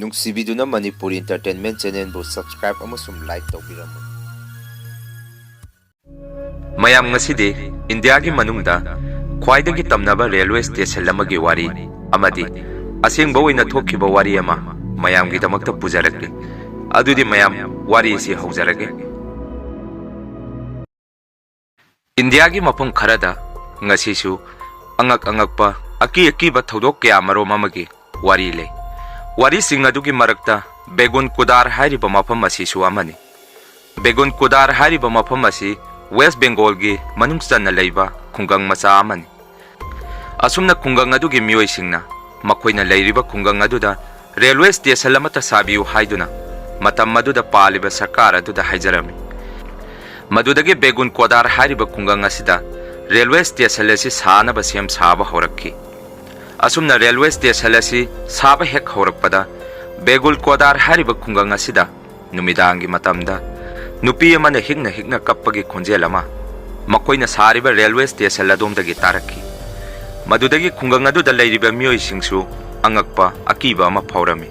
ꯅꯨꯡꯁꯤꯕꯤꯗꯨꯅ Manipuri entertainment ꯆꯦꯅꯦꯜꯕꯨ subscribe ꯑꯃꯁꯨꯡ like ꯇꯧꯕꯤꯔꯝꯃꯨ꯫ ꯃꯌꯥꯝ ꯉꯁꯤꯗꯤ ꯏꯟꯗꯤꯌꯥꯒꯤ ꯃꯅꯨꯡꯗ ꯈ꯭ꯋꯥꯏꯗꯒꯤ ꯇꯝꯅꯕ ꯔꯦꯜꯋꯦ ꯁ꯭ꯇꯦꯁꯟ ꯑꯃꯒꯤ ꯋꯥꯔꯤ ꯑꯃꯗꯤ ꯑꯁꯦꯡꯕ ꯑꯣꯏꯅ ꯊꯣꯛꯈꯤꯕ ꯋꯥꯔꯤ ꯑꯃ ꯃꯌꯥꯝꯒꯤꯗꯃꯛꯇ ꯄꯨꯖꯔꯛꯂꯤ꯫ ꯑꯗꯨꯗꯤ ꯃꯌꯥꯝ ꯋꯥꯔꯤ ꯑꯁꯤ ꯍꯧꯖꯔꯒꯦ꯫ ꯏꯟꯗꯤꯌꯥꯒꯤ ꯃꯐꯝ ꯈꯔꯗ ꯉꯁꯤꯁꯨ ꯑꯉꯛꯄ ꯑꯀꯤꯕ ꯊꯧꯗꯣꯛ ꯀꯌꯥ ꯃꯔꯣꯝ ꯑꯃꯒꯤ ꯋꯥꯔꯤ ꯂꯩ꯫ ꯋꯥꯔꯤꯁꯤꯡ ꯑꯗꯨꯒꯤ ꯃꯔꯛꯇ ꯕꯦꯒꯨꯟ ꯀꯨꯗꯥꯔ ꯍꯥꯏꯔꯤꯕ ꯃꯐꯝ ꯑꯁꯤꯁꯨ ꯑꯃꯅꯤ꯫ ꯕꯦꯒꯨꯟ ꯀꯨꯗꯥꯔ ꯍꯥꯏꯔꯤꯕ ꯃꯐꯝ ꯑꯁꯤ ꯋꯦꯁ ꯕꯦꯡꯒꯣꯜꯒꯤ ꯃꯅꯨꯡ ꯆꯟꯅ ꯂꯩꯕ ꯈꯨꯡꯒꯪ ꯃꯆꯥ ꯑꯃꯅꯤ꯫ ꯑꯁꯨꯝꯅ ꯈꯨꯡꯒꯪ ꯑꯗꯨꯒꯤ ꯃꯤꯑꯣꯏꯁꯤꯡꯅ ꯃꯈꯣꯏꯅ ꯂꯩꯔꯤꯕ ꯈꯨꯡꯒꯪ ꯑꯗꯨꯗ ꯔꯦꯜꯋꯦ ꯁ꯭ꯇꯦꯁꯟ ꯑꯃꯠꯇ ꯁꯥꯕꯤꯌꯨ ꯍꯥꯏꯗꯨꯅ ꯃꯇꯝ ꯑꯗꯨꯗ ꯄꯥꯜꯂꯤꯕ ꯁꯔꯀꯥꯔ ꯑꯗꯨꯗ ꯍꯥꯏꯖꯔꯝꯃꯤ꯫ ꯃꯗꯨꯗꯒꯤ ꯕꯦꯒꯨꯟ ꯀꯨꯗꯥꯔ ꯍꯥꯏꯔꯤꯕ ꯈꯨꯡꯒꯪ ꯑꯁꯤꯗ ꯔꯦꯜꯋꯦ ꯁ꯭ꯇꯦꯁꯟ ꯑꯁꯤ ꯁꯥꯅꯕ ꯁꯦꯝ ꯁꯥꯕ ꯍꯧꯔꯛꯈꯤ꯫ ꯑꯁꯨꯝꯅ ꯔꯦꯜꯋꯦ ꯁ꯭ꯇꯦꯁꯟ ꯑꯁꯤ ꯁꯥꯕ ꯍꯦꯛ ꯍꯧꯔꯛꯄꯗ ꯕꯦꯒꯨꯟ ꯀꯨꯗꯥꯔ ꯍꯥꯏꯔꯤꯕ ꯈꯨꯡꯒꯪ ꯑꯁꯤꯗ ꯅꯨꯃꯤꯗꯥꯡꯒꯤ ꯃꯇꯝꯗ ꯅꯨꯄꯤ ꯑꯃꯅ ꯍꯤꯛꯅ ꯀꯞꯄꯒꯤ ꯈꯣꯟꯖꯦꯜ ꯑꯃ ꯃꯈꯣꯏꯅ ꯁꯥꯔꯤꯕ ꯔꯦꯜꯋꯦ ꯁ꯭ꯇꯦꯁꯟ ꯑꯗꯣꯝꯗꯒꯤ ꯇꯥꯔꯛꯈꯤ꯫ ꯃꯗꯨꯗꯒꯤ ꯈꯨꯡꯒꯪ ꯑꯗꯨꯗ ꯂꯩꯔꯤꯕ ꯃꯤꯑꯣꯏꯁꯤꯡꯁꯨ ꯑꯉꯛꯄ ꯑꯀꯤꯕ ꯑꯃ ꯐꯥꯎꯔꯝꯃꯤ꯫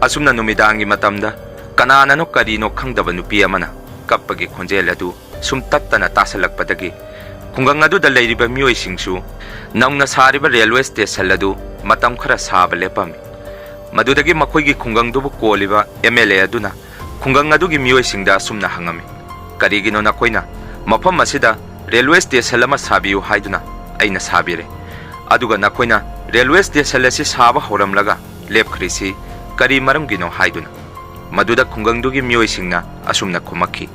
ꯑꯁꯨꯝꯅ ꯅꯨꯃꯤꯗꯥꯡꯒꯤ ꯃꯇꯝꯗ ꯀꯅꯥꯅꯅꯣ ꯀꯔꯤꯅꯣ ꯈꯪꯗꯕ ꯅꯨꯄꯤ ꯑꯃꯅ ꯀꯞꯄꯒꯤ ꯈꯣꯟꯖꯦꯜ ꯑꯗꯨ ꯁꯨꯝ ꯇꯠꯇꯅ ꯇꯥꯁꯜꯂꯛꯄꯗꯒꯤ ꯈꯨꯡꯒꯪ ꯑꯗꯨꯗ ꯂꯩꯔꯤꯕ ꯃꯤꯑꯣꯏꯁꯤꯡꯁꯨ ꯅꯧꯅ ꯁꯥꯔꯤꯕ ꯔꯦꯜꯋꯦ ꯁ꯭ꯇꯦꯁꯟ ꯑꯗꯨ ꯃꯇꯝ ꯈꯔ ꯁꯥꯕ ꯂꯦꯞꯄꯝꯃꯤ꯫ ꯃꯗꯨꯗꯒꯤ ꯃꯈꯣꯏꯒꯤ ꯈꯨꯡꯒꯪꯗꯨꯕꯨ ꯀꯣꯜꯂꯤꯕ MLA ꯑꯗꯨꯅ ꯈꯨꯡꯒꯪ ꯑꯗꯨꯒꯤ ꯃꯤꯑꯣꯏꯁꯤꯡꯗ ꯑꯁꯨꯝꯅ ꯍꯪꯉꯝꯃꯤ, ꯀꯔꯤꯒꯤꯅꯣ ꯅꯈꯣꯏꯅ ꯃꯐꯝ ꯑꯁꯤꯗ ꯔꯦꯜꯋꯦ ꯁ꯭ꯇꯦꯁꯟ ꯑꯃ ꯁꯥꯕꯤꯌꯨ ꯍꯥꯏꯗꯨꯅ ꯑꯩꯅ ꯁꯥꯕꯤꯔꯦ, ꯑꯗꯨꯒ ꯅꯈꯣꯏꯅ ꯔꯦꯜꯋꯦ ꯁ꯭ꯇꯦꯁꯟ ꯑꯁꯤ ꯁꯥꯕ ꯍꯧꯔꯝꯂꯒ ꯂꯦꯞꯈ꯭ꯔꯤꯁꯤ ꯀꯔꯤ ꯃꯔꯝꯒꯤꯅꯣ ꯍꯥꯏꯗꯨꯅ꯫ ꯃꯗꯨꯗ ꯈꯨꯡꯒꯪꯗꯨꯒꯤ ꯃꯤꯑꯣꯏꯁꯤꯡꯅ ꯑꯁꯨꯝꯅ ꯈꯨꯝꯃꯛꯈꯤ,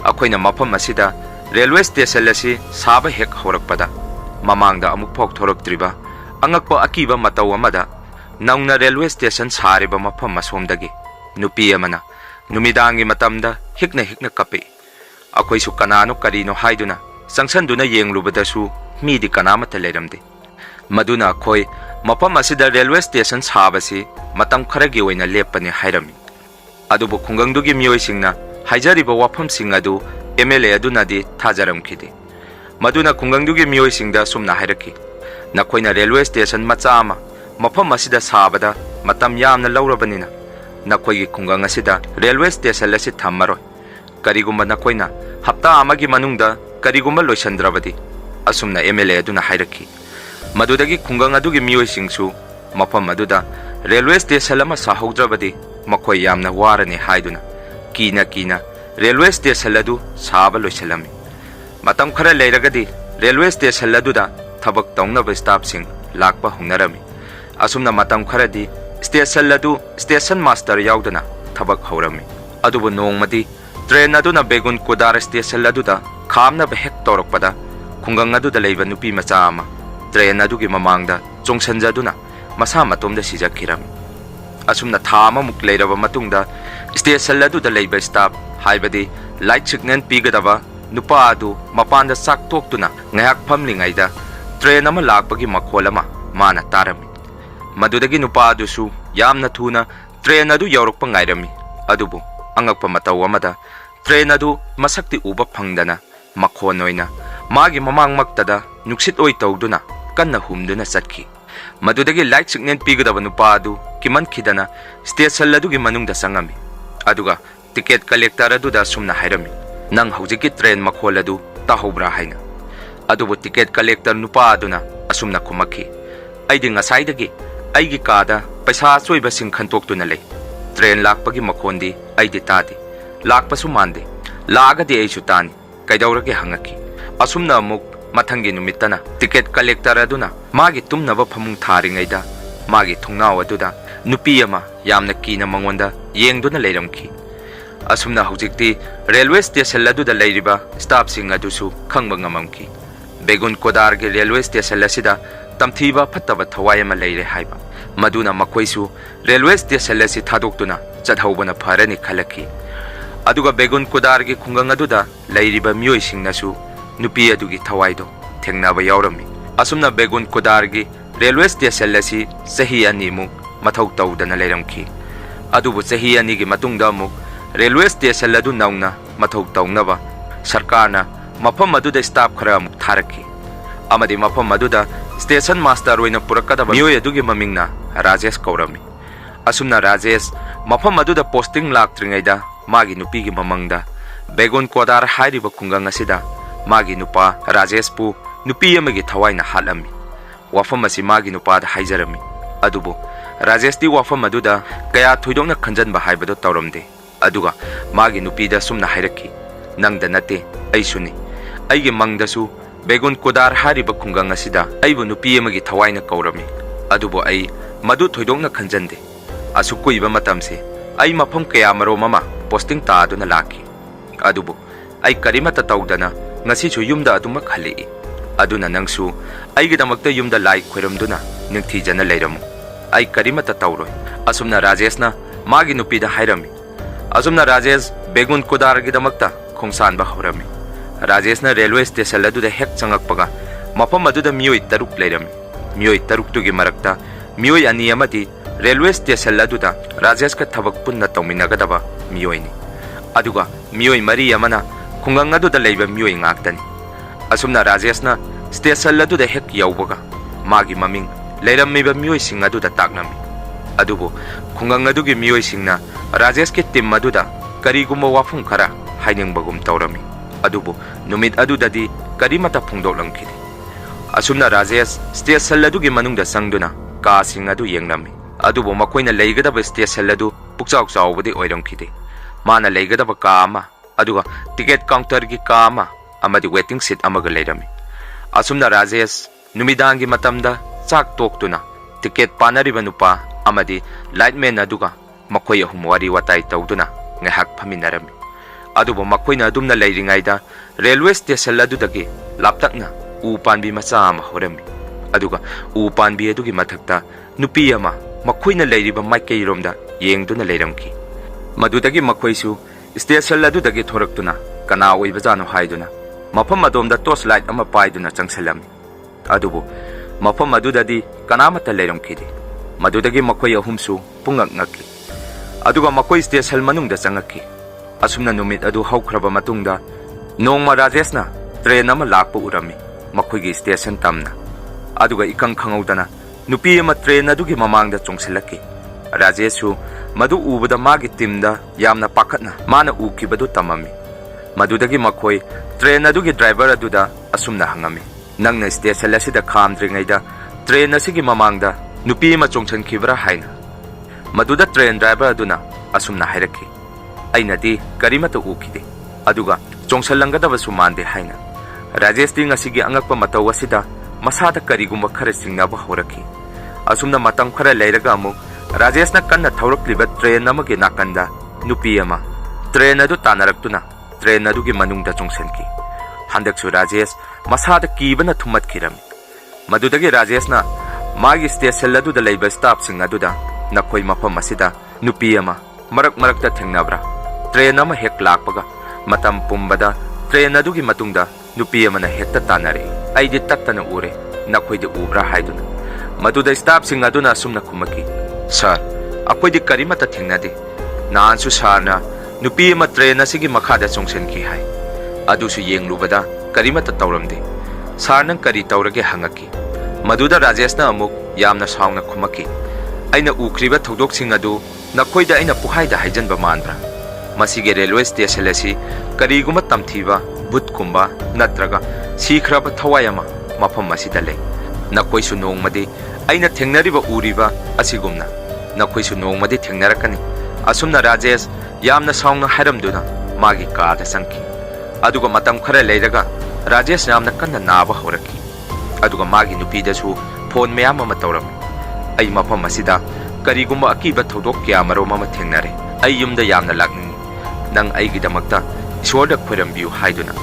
ꯑꯩꯈꯣꯏꯅ ꯃꯐꯝ ꯑꯁꯤꯗ ꯔꯦꯜꯋꯦ ꯁ꯭ꯇꯦꯁꯟ ꯑꯁꯤ ꯁꯥꯕ ꯍꯦꯛ ꯍꯧꯔꯛꯄꯗ ꯃꯃꯥꯡꯗ ꯑꯃꯨꯛꯐꯥꯎ ꯊꯣꯔꯛꯇ꯭ꯔꯤꯕ ꯑꯉꯛꯄ ꯑꯀꯤꯕ ꯃꯇꯧ ꯑꯃꯗ ꯅꯧꯅ ꯔꯦꯜꯋꯦ ꯁ꯭ꯇꯦꯁꯟ ꯁꯥꯔꯤꯕ ꯃꯐꯝ ꯑꯁꯣꯝꯗꯒꯤ ꯅꯨꯄꯤ ꯑꯃꯅ ꯅꯨꯃꯤꯗꯥꯡꯒꯤ ꯃꯇꯝꯗ ꯍꯤꯛꯅ ꯀꯞꯄꯤ꯫ ꯑꯩꯈꯣꯏꯁꯨ ꯀꯅꯥꯅꯣ ꯀꯔꯤꯅꯣ ꯍꯥꯏꯗꯨꯅ ꯆꯪꯁꯟꯗꯨꯅ ꯌꯦꯡꯂꯨꯕꯗꯁꯨ ꯃꯤꯗꯤ ꯀꯅꯥꯃꯠꯇ ꯂꯩꯔꯝꯗꯦ꯫ ꯃꯗꯨꯅ ꯑꯩꯈꯣꯏ ꯃꯐꯝ ꯑꯁꯤꯗ ꯔꯦꯜꯋꯦ ꯁ꯭ꯇꯦꯁꯟ ꯁꯥꯕꯁꯤ ꯃꯇꯝ ꯈꯔꯒꯤ ꯑꯣꯏꯅ ꯂꯦꯞꯄꯅꯤ ꯍꯥꯏꯔꯝꯃꯤ꯫ ꯑꯗꯨꯕꯨ ꯈꯨꯡꯒꯪꯗꯨꯒꯤ ꯃꯤꯑꯣꯏꯁꯤꯡꯅ ꯍꯥꯏꯖꯔꯤꯕ ꯋꯥꯐꯝꯁꯤꯡ ꯑꯗꯨ MLA ꯑꯗꯨꯅꯗꯤ ꯊꯥꯖꯔꯝꯈꯤꯗꯦ꯫ ꯃꯗꯨꯅ ꯈꯨꯡꯒꯪꯗꯨꯒꯤ ꯃꯤꯑꯣꯏꯁꯤꯡꯗ ꯑꯁꯨꯝꯅ ꯍꯥꯏꯔꯛꯈꯤ, ꯅꯈꯣꯏꯅ ꯔꯦꯜꯋꯦ ꯁ꯭ꯇꯦꯁꯟ ꯃꯆꯥ ꯑꯃ ꯃꯐꯝ ꯑꯁꯤꯗ ꯁꯥꯕꯗ ꯃꯇꯝ ꯌꯥꯝꯅ ꯂꯧꯔꯕꯅꯤꯅ ꯅꯈꯣꯏꯒꯤ ꯈꯨꯡꯒꯪ ꯑꯁꯤꯗ ꯔꯦꯜꯋꯦ ꯁ꯭ꯇꯦꯁꯟ ꯑꯁꯤ ꯊꯝꯃꯔꯣꯏ꯫ ꯀꯔꯤꯒꯨꯝꯕ ꯅꯈꯣꯏꯅ ꯍꯞꯇꯥ ꯑꯃꯒꯤ ꯃꯅꯨꯡꯗ ꯀꯔꯤꯒꯨꯝꯕ ꯂꯣꯏꯁꯟꯗ꯭ꯔꯕꯗꯤ, ꯑꯁꯨꯝꯅ MLA ꯑꯗꯨꯅ ꯍꯥꯏꯔꯛꯈꯤ꯫ ꯃꯗꯨꯗꯒꯤ ꯈꯨꯡꯒꯪ ꯑꯗꯨꯒꯤ ꯃꯤꯑꯣꯏꯁꯤꯡꯁꯨ ꯃꯐꯝ ꯑꯗꯨꯗ ꯔꯦꯜꯋꯦ ꯁ꯭ꯇꯦꯁꯟ ꯑꯃ ꯁꯥꯍꯧꯗ꯭ꯔꯕꯗꯤ ꯃꯈꯣꯏ ꯌꯥꯝꯅ ꯋꯥꯔꯅꯤ ꯍꯥꯏꯗꯨꯅ ꯀꯤꯅ ꯔꯦꯜꯋꯦ ꯁ꯭ꯇꯦꯁꯟ ꯑꯗꯨ ꯁꯥꯕ ꯂꯣꯏꯁꯤꯜꯂꯝꯃꯤ꯫ ꯃꯇꯝ ꯈꯔ ꯂꯩꯔꯒꯗꯤ ꯔꯦꯜꯋꯦ ꯁ꯭ꯇꯦꯁꯟ ꯑꯗꯨꯗ ꯊꯕꯛ ꯇꯧꯅꯕ ꯁ꯭ꯇꯥꯐꯁꯤꯡ ꯂꯥꯛꯄ ꯍꯧꯅꯔꯝꯃꯤ꯫ ꯑꯁꯨꯝꯅ ꯃꯇꯝ ꯈꯔꯗꯤ ꯁ꯭ꯇꯦꯁꯟ ꯑꯗꯨ ꯁ꯭ꯇꯦꯁꯟ ꯃꯥꯁꯇꯔ ꯌꯥꯎꯗꯅ ꯊꯕꯛ ꯍꯧꯔꯝꯃꯤ꯫ ꯑꯗꯨꯕꯨ ꯅꯣꯡꯃꯗꯤ ꯇ꯭ꯔꯦꯟ ꯑꯗꯨꯅ ꯕꯦꯒꯨꯟ ꯀꯨꯗꯥꯔ ꯁ꯭ꯇꯦꯁꯟ ꯑꯗꯨꯗ ꯈꯥꯝꯅꯕ ꯍꯦꯛ ꯇꯧꯔꯛꯄꯗ ꯈꯨꯡꯒꯪ ꯑꯗꯨꯗ ꯂꯩꯕ ꯅꯨꯄꯤ ꯃꯆꯥ ꯑꯃ ꯇ꯭ꯔꯦꯟ ꯑꯗꯨꯒꯤ ꯃꯃꯥꯡꯗ ꯆꯣꯡꯁꯟꯖꯗꯨꯅ ꯃꯁꯥ ꯃꯇꯣꯝꯗ ꯁꯤꯖꯈꯤꯔꯝꯃꯤ꯫ ꯑꯁꯨꯝꯅ ꯊꯥ ꯑꯃꯃꯨꯛ ꯂꯩꯔꯕ ꯃꯇꯨꯡꯗ ꯁ꯭ꯇꯦꯁꯟ ꯑꯗꯨꯗ ꯂꯩꯕ ꯁ꯭ꯇꯥꯐ ꯍꯥꯏꯕꯗꯤ ꯂꯥꯏꯠ ꯁꯤꯒꯅꯦꯜ ꯄꯤꯒꯗꯕ ꯅꯨꯄꯥ ꯑꯗꯨ ꯃꯄꯥꯟꯗ ꯆꯥꯛ ꯇꯣꯛꯇꯨꯅ ꯉꯥꯏꯍꯥꯛ ꯐꯝꯂꯤꯉꯩꯗ ꯇ꯭ꯔꯦꯟ ꯑꯃ ꯂꯥꯛꯄꯒꯤ ꯃꯈꯣꯜ ꯑꯃ ꯃꯥꯅ ꯇꯥꯔꯝꯃꯤ꯫ ꯃꯗꯨꯗꯒꯤ ꯅꯨꯄꯥ ꯑꯗꯨꯁꯨ ꯌꯥꯝꯅ ꯊꯨꯅ ꯇ꯭ꯔꯦꯟ ꯑꯗꯨ ꯌꯧꯔꯛꯄ ꯉꯥꯏꯔꯝꯃꯤ꯫ ꯑꯗꯨꯕꯨ ꯑꯉꯛꯄ ꯃꯇꯧ ꯑꯃꯗ ꯇ꯭ꯔꯦꯟ ꯑꯗꯨ ꯃꯁꯛꯇꯤ ꯎꯕ ꯐꯪꯗꯅ ꯃꯈꯣꯟ ꯑꯣꯏꯅ ꯃꯥꯒꯤ ꯃꯃꯥꯡꯃꯛꯇꯗ ꯅꯨꯡꯁꯤꯠ ꯑꯣꯏ ꯇꯧꯗꯨꯅ ꯀꯟꯅ ꯍꯨꯝꯗꯨꯅ ꯆꯠꯈꯤ꯫ ꯃꯗꯨꯗꯒꯤ ꯂꯥꯏꯠ ꯁꯤꯒꯅꯦꯜ ꯄꯤꯒꯗꯕ ꯅꯨꯄꯥ ꯑꯗꯨ ꯀꯤꯃꯟꯈꯤꯗꯅ ꯁ꯭ꯇꯦꯁꯟ ꯑꯗꯨꯒꯤ ꯃꯅꯨꯡꯗ ꯆꯪꯉꯝꯃꯤ꯫ ꯑꯗꯨꯒ ꯇꯤꯀꯦꯠ ꯀꯂꯦꯛꯇꯔ ꯑꯗꯨꯗ ꯑꯁꯨꯝꯅ ꯍꯥꯏꯔꯝꯃꯤ, ꯅꯪ ꯍꯧꯖꯤꯛꯀꯤ ꯇ꯭ꯔꯦꯟ ꯃꯈꯣꯜ ꯑꯗꯨ ꯇꯥꯍꯧꯕ꯭ꯔꯥ ꯍꯥꯏꯅ꯫ ꯑꯗꯨꯕꯨ ꯇꯤꯀꯦꯠ ꯀꯂꯦꯛꯇꯔ ꯅꯨꯄꯥ ꯑꯗꯨꯅ ꯑꯁꯨꯝꯅ ꯈꯨꯝꯃꯛꯈꯤ, ꯑꯩꯗꯤ ꯉꯁꯥꯏꯗꯒꯤ ꯑꯩꯒꯤ ꯀꯥꯗ ꯄꯩꯁꯥ ꯑꯆꯣꯏꯕꯁꯤꯡ ꯈꯟꯇꯣꯛꯇꯨꯅ ꯂꯩ꯫ ꯇ꯭ꯔꯦꯟ ꯂꯥꯛꯄꯒꯤ ꯃꯈꯣꯟꯗꯤ ꯑꯩꯗꯤ ꯇꯥꯗꯦ, ꯂꯥꯛꯄꯁꯨ ꯃꯥꯟꯗꯦ, ꯂꯥꯛꯑꯒꯗꯤ ꯑꯩꯁꯨ ꯇꯥꯅꯤ, ꯀꯩꯗꯧꯔꯒꯦ ꯍꯪꯉꯛꯈꯤ꯫ ꯑꯁꯨꯝꯅ ꯑꯃꯨꯛ ꯃꯊꯪꯒꯤ ꯅꯨꯃꯤꯠꯇꯅ ꯇꯤꯀꯦꯠ ꯀꯂꯦꯛꯇꯔ ꯑꯗꯨꯅ ꯃꯥꯒꯤ ꯇꯨꯝꯅꯕ ꯐꯃꯨꯡ ꯊꯥꯔꯤꯉꯩꯗ ꯃꯥꯒꯤ ꯊꯣꯡꯅꯥꯎ ꯑꯗꯨꯗ ꯅꯨꯄꯤ ꯑꯃ ꯌꯥꯝꯅ ꯀꯤꯅ ꯃꯉꯣꯟꯗ ꯌꯦꯡꯗꯨꯅ ꯂꯩꯔꯝꯈꯤ꯫ ꯑꯁꯨꯝꯅ ꯍꯧꯖꯤꯛꯇꯤ ꯔꯦꯜꯋꯦ ꯁ꯭ꯇꯦꯁꯟ ꯑꯗꯨꯗ ꯂꯩꯔꯤꯕ ꯁ꯭ꯇꯥꯐꯁꯤꯡ ꯑꯗꯨꯁꯨ ꯈꯪꯕ ꯉꯝꯃꯝꯈꯤ, ꯕꯦꯒꯨꯟ ꯀꯨꯗꯥꯔꯒꯤ ꯔꯦꯜꯋꯦ ꯁ꯭ꯇꯦꯁꯟ ꯑꯁꯤꯗ ꯇꯝꯊꯤꯕ ꯐꯠꯇꯕ ꯊꯋꯥꯏ ꯑꯃ ꯂꯩꯔꯦ ꯍꯥꯏꯕ꯫ ꯃꯗꯨꯅ ꯃꯈꯣꯏꯁꯨ ꯔꯦꯜꯋꯦ ꯁ꯭ꯇꯦꯁꯟ ꯑꯁꯤ ꯊꯥꯗꯣꯛꯇꯨꯅ ꯆꯠꯍꯧꯕꯅ ꯐꯔꯅꯤ ꯈꯜꯂꯛꯈꯤ꯫ ꯑꯗꯨꯒ ꯕꯦꯒꯨꯟ ꯀꯨꯗꯥꯔꯒꯤ ꯈꯨꯡꯒꯪ ꯑꯗꯨꯗ ꯂꯩꯔꯤꯕ ꯃꯤꯑꯣꯏꯁꯤꯡꯅꯁꯨ ꯅꯨꯄꯤ ꯑꯗꯨꯒꯤ ꯊꯋꯥꯏꯗꯣ ꯊꯦꯡꯅꯕ ꯌꯥꯎꯔꯝꯃꯤ꯫ ꯑꯁꯨꯝꯅ ꯕꯦꯒꯨꯟ ꯀꯨꯗꯥꯔꯒꯤ ꯔꯦꯜꯋꯦ ꯁ꯭ꯇꯦꯁꯟ ꯑꯁꯤ ꯆꯍꯤ 2ꯃꯨꯛ ꯃꯊꯧ ꯇꯧꯗꯅ ꯂꯩꯔꯝꯈꯤ꯫ ꯑꯗꯨꯕꯨ ꯆꯍꯤ 2ꯒꯤ ꯃꯇꯨꯡꯗ ꯑꯃꯨꯛ ꯔꯦꯜꯋꯦ ꯁ꯭ꯇꯦꯁꯟ ꯑꯗꯨ ꯅꯧꯅ ꯃꯊꯧ ꯇꯧꯅꯕ ꯁꯔꯀꯥꯔꯅ ꯃꯐꯝ ꯑꯗꯨꯗ ꯁ꯭ꯇꯥꯐ ꯈꯔ ꯑꯃꯨꯛ ꯊꯥꯔꯛꯈꯤ꯫ ꯑꯃꯗꯤ ꯃꯐꯝ ꯑꯗꯨꯗ ꯁ꯭ꯇꯦꯁꯟ ꯃꯥꯁꯇꯔ ꯑꯣꯏꯅ ꯄꯨꯔꯛꯀꯗꯕ ꯃꯤꯑꯣꯏ ꯑꯗꯨꯒꯤ ꯃꯃꯤꯡꯅ Rajesh ꯀꯧꯔꯝꯃꯤ꯫ asumna Rajesh mafam aduda posting laktringaida magi nupigi mamangda Begun Kodar hairiba khungang asida magi nupa Rajesh pu nupi amagi thawaina halami wafam asi magi nupa da haijarami adubu Rajesh ti wafam aduda kaya thoidongna khanjanba haibado tawramde aduga magi nupi da sumna hairakhi nangda nate aisuni aigi mangdasu Begun Kodar hairiba khungang asida aibu nupi amagi thawaina kaurami adubu ai madu thoidongna khanjande asukuiba matamse ai mafam kaya maro mama posting ta aduna laki adubu ai karimata tawdana ngasi chu yumda aduma khali aduna nangsu ai gidamakta yumda lai khoiramduna ningthi jana leiramu ai karimata tawroi asumna Rajeshna magi nupida hairami asumna Rajesh Begun Kodar gidamakta khongsan ba horami Rajeshna railway station aduda hek changakpaga mafam aduda miyoi taruk leirami miyoi taruk tugi marakta miyoi ani amati railway station aduda Rajesh ka thabak punna tawminagadaba miyoini aduga miyoi mari amana khungang aduda leiba miyoi ngaktani asumna Rajeshna station aduda hek yawbaga magi maming leirammiba miyoi sing aduda taknami adubu khungang adugi miyoi singna Rajesh ke team aduda karigumba wafum khara hainingbagum tawrami adubu numit adudadi karimata phungdoklangkhidi asumna Rajesh station adugi manungda sangduna ka sing adu yengnami adubu makoina leigadaba station adu pukchau chawbadi oiramkhide mana leigadaba ka ama aduga ticket counter gi ka ama amadi waiting seat amaga leirami asumna Rajesh numidangi matamda chak toktuna ticket panariba nupa amadi lightman aduga makoi ahum wari watai tawduna ngahak phaminarami adubu makoina adumna leiringaida railway station adudagi laptakna upanbi macha ama horami aduga upanbi adugi mathakta nupi ama makoina leiriba maikeiromda yengduna leiramki madudagi makoisu station adudagi thoraktuna kana oibajano haiduna mafam adomda torch light ama paiduna changsalami adubu mafam adudadi kanamata leiramkhidi madudagi makoi ahumsu pungak ngaki aduga makoi station manungda changakki asumna numit adu haukraba matungda nongma Rajeshna train ama lakpa urami makoigi station tamna aduga ikang khangaudana nupi ama train adugi mamangda chongsilakki Rajeshu madu ubada magi timda yamna pakatna mana ukibadu tamami madudagi makoi train adugi driver aduda asumna hangami nangna station asida khamdringaida train asigi mamangda nupi ma chongchankhibra haina maduda train driver aduna asumna hairaki ainadi karimata ukide aduga chongsalangadaba sumande haina Rajesh ting asigi angakpa mataw asida masada karigumba khara singnaba horaki asumna matang khara leiraga amu Rajeshna kanna thaurakliba train amagi nakanda nupi ama train adu tanaraktuna train adugi manungda chongsanki handaksu Rajesh masada kibana thumatkirami madudagi Rajeshna magi station aduda leiba staff sing aduda nakoi mafam asida nupi ama marak marakta thengnabra train ama hek lakpaga matam pumbada train adugi matungda nupi amana hekta tanare aidi tattana ure nakoide ubra haiduna maduda staff sing aduna sumna khumaki sir akoidi karimata thengnade nansu sarna nupi ama train asigi makhada chongsenki hai adusu yenglubada karimata tawramde sarnang kari tawrage hangaki maduda Rajeshna amuk yamna saungna khumaki aina ukriba thodok sing adu nakoida aina puhaida haijanba mandra masige railway station asi kariguma tamthiba butkumba natraga sikhraba thawayama mafam asida lei nakoisu nongmadi aina thengnariba uriba asigumna nakoisu nongmadi thengnarakani asumna Rajesh yamna saungna hairamduna magi kaada sanki aduga matam khara leiraga Rajesh yamna kanna naba horaki aduga magi nupidasu phone mayam ama tawrami ai mafam asida karigumba akiba thodok kya maro mama thengnare ai yumda yamna lakni nang aigidamakta ishwarda khoirambiu haiduna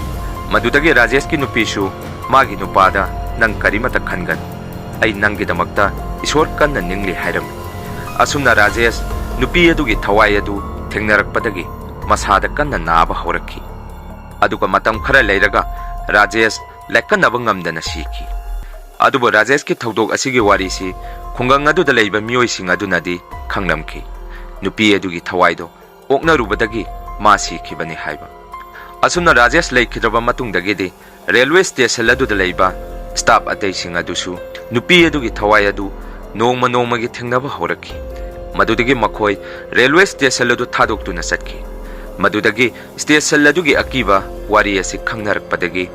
madudagi Rajesh ki nupisu magi nupada nang karimata khangan ai nangidamakta ishwar kanna ningli hairam asumna Rajesh nupi adugi thawai adu thengnarakpadagi masada kanna naba horakhi aduga matam khara leiraga Rajesh lekkanaba ngamdana siki adubo Rajesh ki thodok asigi warisi khungang aduda leiba miyoi sing adunadi khanglamki nupi adugi thawai do okna rubadagi masi khibani haiba asumna Rajesh leikhidaba matungdagidi railway station aduda leiba staff atei sing adusu nupi adugi thawai adu nongma nongmagi thengnaba horakhi Madudagi makhoi railway station adu thadok tuna satki. Madudagi station adugi akiba wari asi khangnarakpadagi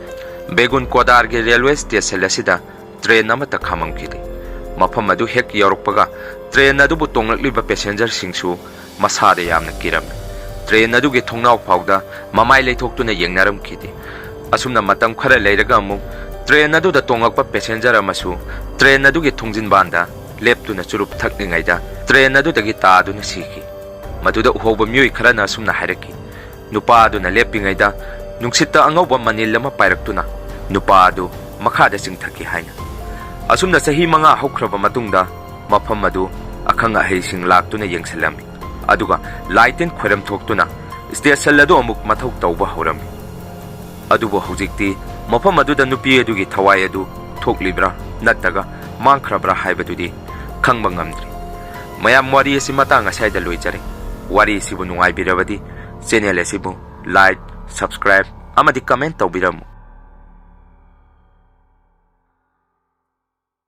Begun Kodar ge railway station asida train amata khamamkidi. Mafam adu hek yaurokpaga train adu bu tonglakliba passenger singsu masada yamna kiram. Train adu ge thongnaw phawda mamai leithoktuna yengnaram kidi. Asumna matam khara leiraga amu train adu da tongakpa passenger amasu train adu ge thongjin banda leptuna churup thakningaida train adu dagi ta adu na siki. Maduda uhoba myoi khara na asumna hairaki. Nupa adu na lepingaida nungsitta angawba manil lama pairaktuna nupa adu makhada singthaki haina. Asumna sahi manga hokraba matungda mafam adu akhang ahei sing laktuna yengsalami. Aduga lighten khwaram thoktuna station adu amuk mathau tawba horami. Adubo hojikti mafam adu da nupi adugi thawai adu thoklibra nattaga mangkhrabra haibadudi khangba ngamdri. Mayam wari asi matang asaida loijare. Wari sibu nungai birabadi channel asibu like subscribe amadi comment tawbiramu.